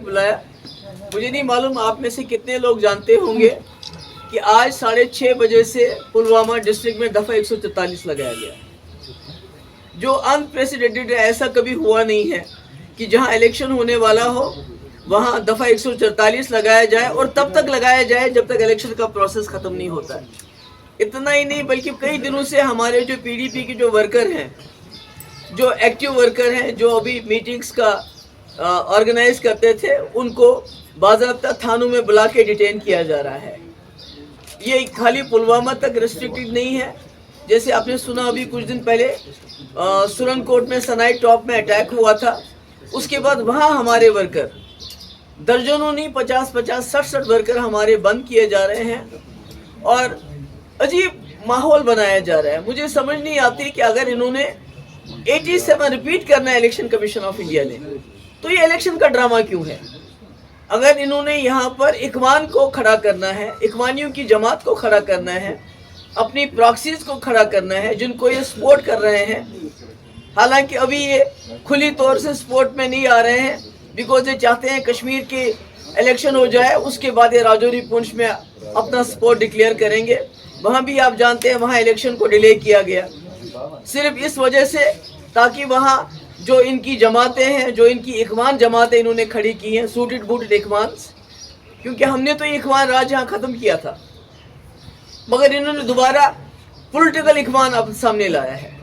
बुलाया। मुझे नहीं मालूम आप में से कितने लोग जानते होंगे कि आज 6:30 बजे से पुलवामा डिस्ट्रिक्ट में दफा 144 लगाया गया, जो अनप्रेसिडेंटेड है। ऐसा कभी हुआ नहीं है कि जहां इलेक्शन होने वाला हो वहां दफा 144 लगाया जाए और तब तक लगाया जाए जब तक इलेक्शन का प्रोसेस खत्म नहीं होता है। इतना ही नहीं बल्कि कई दिनों से हमारे जो पीडीपी के जो वर्कर हैं, जो एक्टिव वर्कर हैं, जो अभी मीटिंग्स का ऑर्गेनाइज करते थे, उनको बाज़ाब्ता थानों में बुला के डिटेन किया जा रहा है। ये खाली पुलवामा तक रिस्ट्रिक्टेड नहीं है। जैसे आपने सुना अभी कुछ दिन पहले सुरनकोट में सनाई टॉप में अटैक हुआ था, उसके बाद वहाँ हमारे वर्कर दर्जनों नहीं 50-50 60 वर्कर हमारे बंद किए जा रहे हैं और अजीब माहौल बनाया जा रहा है। मुझे समझ नहीं आती कि अगर इन्होंने 87 रिपीट करना है इलेक्शन कमीशन ऑफ इंडिया ने, तो ये इलेक्शन का ड्रामा क्यों है? अगर इन्होंने यहाँ पर इखवान को खड़ा करना है, इखवानियों की जमात को खड़ा करना है, अपनी प्रॉक्सीज को खड़ा करना है जिनको ये सपोर्ट कर रहे हैं, हालांकि अभी ये खुली तौर से सपोर्ट में नहीं आ रहे हैं बिकॉज ये चाहते हैं कश्मीर के इलेक्शन हो जाए, उसके बाद ये राजौरी पुंछ में अपना सपोर्ट डिक्लेयर करेंगे। वहाँ भी आप जानते हैं वहाँ इलेक्शन को डिले किया गया सिर्फ इस वजह से ताकि वहाँ जो इनकी जमातें हैं, जो इनकी इखवान जमातें इन्होंने खड़ी की हैं, सूटेड बूटेड इखवान, क्योंकि हमने तो इखवान राज यहाँ ख़त्म किया था, मगर इन्होंने दोबारा पॉलिटिकल इखवान अब सामने लाया है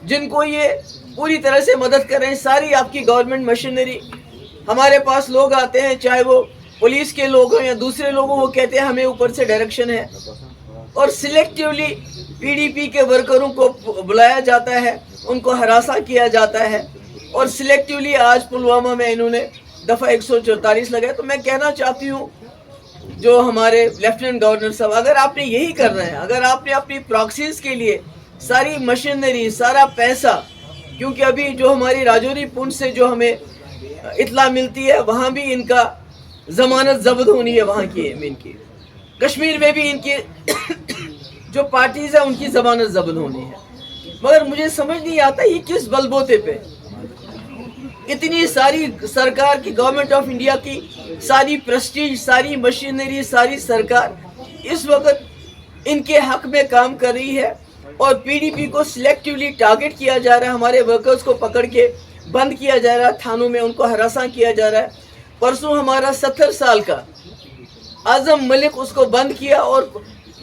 जिनको ये पूरी तरह से मदद कर रहे हैं। सारी आपकी गवर्नमेंट मशीनरी, हमारे पास लोग आते हैं, चाहे वो पुलिस के लोग हों या दूसरे लोग हों, वो कहते हैं हमें ऊपर से डायरेक्शन है और सिलेक्टिवली पीडीपी के वर्करों को बुलाया जाता है, उनको हरासा किया जाता है और सिलेक्टिवली आज पुलवामा में इन्होंने दफ़ा 144 लगाए। तो मैं कहना चाहती हूँ जो हमारे लेफ्टिनेंट गवर्नर साहब, अगर आपने यही करना है, अगर आपने अपनी प्रॉक्सीज के लिए सारी मशीनरी, सारा पैसा, क्योंकि अभी जो हमारी राजौरी पुंछ से जो हमें इत्ला मिलती है वहाँ भी इनका जमानत जब्त होनी है, वहाँ की इनकी कश्मीर में भी इनकी जो पार्टीज है उनकी जमानत जब्त होनी है। मगर मुझे समझ नहीं आता ये किस बलबोते पे इतनी सारी सरकार की, गवर्नमेंट ऑफ इंडिया की सारी प्रेस्टीज, सारी मशीनरी, सारी सरकार इस वक्त इनके हक में काम कर रही है और पीडीपी को सिलेक्टिवली टारगेट किया जा रहा है। हमारे वर्कर्स को पकड़ के बंद किया जा रहा है, थानों में उनको हरासा किया जा रहा है। परसों हमारा 70 साल का आजम मलिक, उसको बंद किया और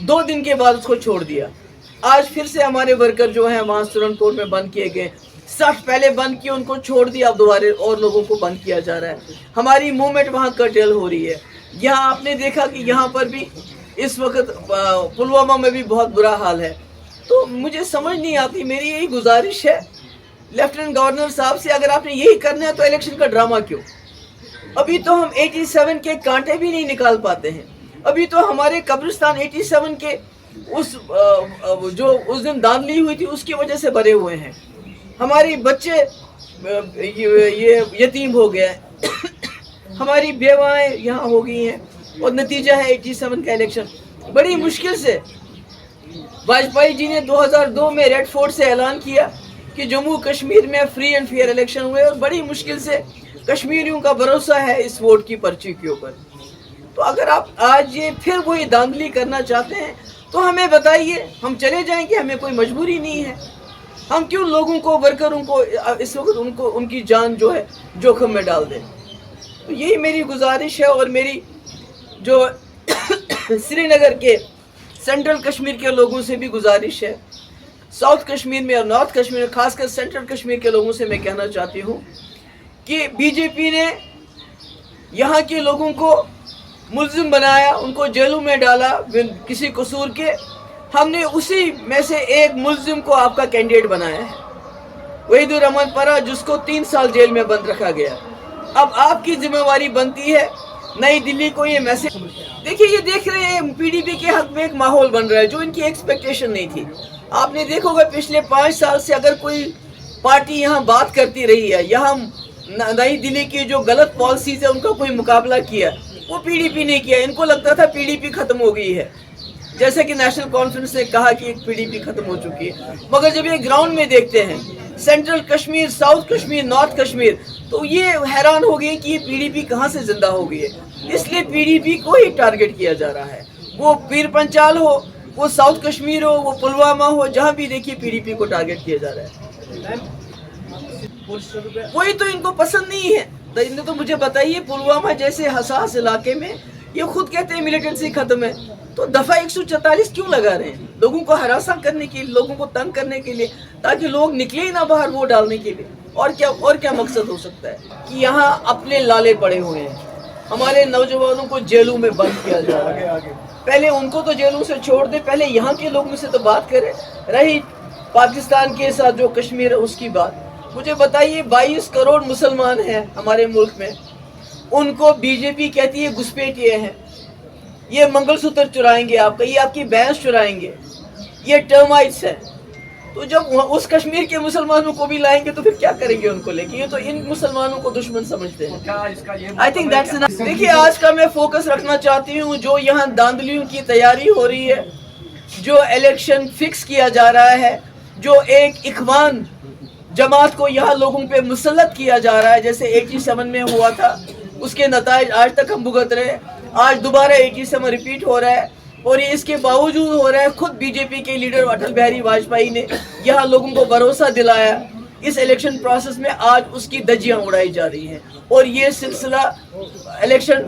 2 दिन के बाद उसको छोड़ दिया। आज फिर से हमारे वर्कर जो हैं वहाँ सुरनकोट में बंद किए गए, 60 पहले बंद किए, उनको छोड़ दिया, अब दोबारा और लोगों को बंद किया जा रहा है। हमारी मूवमेंट वहाँ कर्टेल हो रही है। यहाँ आपने देखा कि यहाँ पर भी इस वक्त पुलवामा में भी बहुत बुरा हाल है। तो मुझे समझ नहीं आती, मेरी यही गुजारिश है लेफ्टिनेंट गवर्नर साहब से, अगर आपने यही करना है तो इलेक्शन का ड्रामा क्यों? अभी तो हम 87 के कांटे भी नहीं निकाल पाते हैं। अभी तो हमारे कब्रिस्तान 87 के जो उस दिन दांधली हुई थी उसकी वजह से भरे हुए हैं। हमारी बच्चे ये यतीम हो गए हमारी बेवाएं यहाँ हो गई हैं और नतीजा है 87 का इलेक्शन। बड़ी मुश्किल से वाजपेयी जी ने 2002 में रेड फोर्ट से ऐलान किया कि जम्मू कश्मीर में फ्री एंड फेयर इलेक्शन हुए और बड़ी मुश्किल से कश्मीरियों का भरोसा है इस वोट की पर्ची के ऊपर। तो अगर आप आज ये फिर वही धांधली करना चाहते हैं तो हमें बताइए, हम चले जाएंगे, हमें कोई मजबूरी नहीं है। हम क्यों लोगों को, वर्करों को इस वक्त उनको उनकी जान जो है जोखिम में डाल दें? तो यही मेरी गुजारिश है और मेरी जो श्रीनगर के सेंट्रल कश्मीर के लोगों से भी गुजारिश है, साउथ कश्मीर में और नॉर्थ कश्मीर में, खासकर सेंट्रल कश्मीर के लोगों से मैं कहना चाहती हूँ कि बीजेपी ने यहाँ के लोगों को मुल्जिम बनाया, उनको जेलों में डाला किसी कसूर के, ہم نے اسی میں سے ایک ملزم کو آپ کا کینڈیڈیٹ بنایا ہے, وحید الرحمان پرا, جس کو 3 سال جیل میں بند رکھا گیا. اب آپ کی ذمہ داری بنتی ہے نئی دلی کو یہ میسج. دیکھیے یہ دیکھ رہے ہیں پی ڈی پی کے حق میں ایک ماحول بن رہا ہے جو ان کی ایکسپیکٹیشن نہیں تھی. آپ نے دیکھو گا پچھلے 5 سال سے اگر کوئی پارٹی یہاں بات کرتی رہی ہے, یہاں نئی دلی کی جو غلط پالیسیز ہے ان کا کوئی مقابلہ کیا, وہ پی ڈی پی نے کیا. ان کو لگتا تھا پی ڈی پی ختم ہو گئی ہے, جیسے کہ نیشنل کانفرنس نے کہا کہ پی ڈی پی ختم ہو چکی ہے. مگر جب یہ گراؤنڈ میں دیکھتے ہیں central Kashmir, south Kashmir, north Kashmir, تو یہ حیران ہو گئے کہ یہ پی ڈی پی کہاں سے زندہ ہو گئی ہے. اس لیے پی ڈی پی کو ہی ٹارگٹ کیا جا رہا ہے, وہ پیر پنچال ہو, وہ ساؤتھ کشمیر ہو, وہ پلوامہ ہو, جہاں بھی دیکھیے پی ڈی پی کو ٹارگٹ کیا جا رہا ہے. وہی تو ان کو پسند نہیں ہے. تو مجھے بتائیے پلوامہ جیسے حساس علاقے میں یہ خود کہتے ہیں ملیٹنسی ختم ہے, تو دفعہ 144 کیوں لگا رہے ہیں؟ لوگوں کو ہراساں کرنے کے لیے, لوگوں کو تنگ کرنے کے لیے, تاکہ لوگ نکلے ہی نہ باہر ووٹ ڈالنے کے لیے. اور کیا مقصد ہو سکتا ہے کہ یہاں اپنے لالے پڑے ہوئے ہیں, ہمارے نوجوانوں کو جیلوں میں بند کیا جا رہا ہے. پہلے ان کو تو جیلوں سے چھوڑ دے, پہلے یہاں کے لوگوں سے تو بات کرے. رہی پاکستان کے ساتھ جو کشمیر ہے اس کی بات, مجھے بتائیے 22 کروڑ مسلمان ہیں ہمارے ملک میں, ان کو بی جے پی کہتی ہے گھسپیٹیے ہیں, یہ منگل سوتر چرائیں گے آپ کا, یہ آپ کی بھینس چرائیں گے, یہ ٹرمائٹس ہے. تو جب اس کشمیر کے مسلمانوں کو بھی لائیں گے تو پھر کیا کریں گے ان کو لے کے؟ یہ تو ان مسلمانوں کو دشمن سمجھتے ہیں. I think that's enough. دیکھیے آج کا میں فوکس رکھنا چاہتی ہوں جو یہاں داندلیوں کی تیاری ہو رہی ہے, جو الیکشن فکس کیا جا رہا ہے, جو ایک اخوان جماعت کو یہاں لوگوں پہ مسلط کیا جا رہا ہے جیسے 87 میں ہوا تھا, اس کے نتائج آج تک ہم بھگت رہے ہیں. آج دوبارہ 87 ریپیٹ ہو رہا ہے, اور یہ اس کے باوجود ہو رہا ہے. خود بی جے پی کے لیڈر اٹل بہاری واجپئی نے یہاں لوگوں کو بھروسہ دلایا. اس الیکشن پروسیس میں آج اس کی دھجیاں اڑائی جا رہی ہیں, اور یہ سلسلہ الیکشن